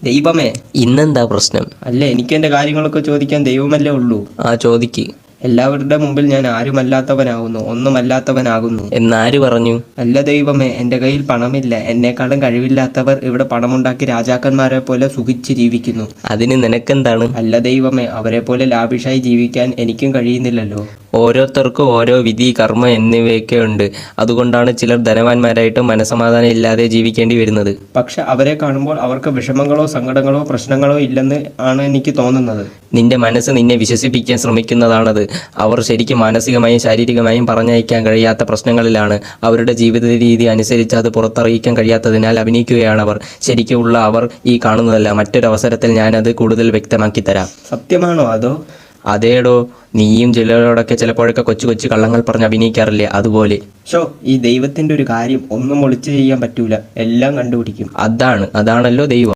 ദൈവമേ, ഇന്നെന്താ പ്രശ്നം? അല്ല എനിക്ക് എൻ്റെ കാര്യങ്ങളൊക്കെ ചോദിക്കാൻ ദൈവമല്ലേ ഉള്ളൂ. ആ, ചോദിക്ക്. എല്ലാവരുടെ മുമ്പിൽ ഞാൻ ആരുമല്ലാത്തവനാകുന്നു, ഒന്നുമല്ലാത്തവനാകുന്നു. എന്നാര് പറഞ്ഞു? അല്ല ദൈവമേ, എൻ്റെ കയ്യിൽ പണമില്ല. എന്നെക്കാളും കഴിവില്ലാത്തവർ ഇവിടെ പണമുണ്ടാക്കി രാജാക്കന്മാരെ പോലെ സുഖിച്ച് ജീവിക്കുന്നു. അതിന് നിനക്കെന്താണ്? അല്ല ദൈവമേ, അവരെ പോലെ ലാവിഷായി ജീവിക്കാൻ എനിക്കും കഴിയുന്നില്ലല്ലോ. ഓരോരുത്തർക്കും ഓരോ വിധി, കർമ്മ എന്നിവയൊക്കെ ഉണ്ട്. അതുകൊണ്ടാണ് ചിലർ ധനവാന്മാരായിട്ട് മനസമാധാനം ഇല്ലാതെ ജീവിക്കേണ്ടി വരുന്നത്. പക്ഷെ അവരെ കാണുമ്പോൾ അവർക്ക് വിഷമങ്ങളോ സങ്കടങ്ങളോ പ്രശ്നങ്ങളോ ഇല്ലെന്ന് ആണ് എനിക്ക് തോന്നുന്നത്. നിന്റെ മനസ്സ് നിന്നെ വിശ്വസിപ്പിക്കാൻ ശ്രമിക്കുന്നതാണത്. അവർ ശരിക്കും മാനസികമായും ശാരീരികമായും പറഞ്ഞയക്കാൻ കഴിയാത്ത പ്രശ്നങ്ങളിലാണ്. അവരുടെ ജീവിത രീതി അനുസരിച്ച് അത് പുറത്തറിയിക്കാൻ കഴിയാത്തതിനാൽ അഭിനയിക്കുകയാണ് അവർ. ശരിക്കുള്ള അവർ ഈ കാണുന്നതല്ല. മറ്റൊരവസരത്തിൽ ഞാനത് കൂടുതൽ വ്യക്തമാക്കി തരാം. സത്യമാണോ അതോ? അതേടോ, നീയും ചിലരോടൊക്കെ ചിലപ്പോഴൊക്കെ കൊച്ചു കൊച്ചു കള്ളങ്ങൾ പറഞ്ഞ് അഭിനയിക്കാറില്ലേ, അതുപോലെ. ഈ ദൈവത്തിന്റെ ഒരു കാര്യം ഒന്നും ഒളിച്ചു ചെയ്യാൻ പറ്റൂല, എല്ലാം കണ്ടുപിടിക്കും. അതാണല്ലോ ദൈവം.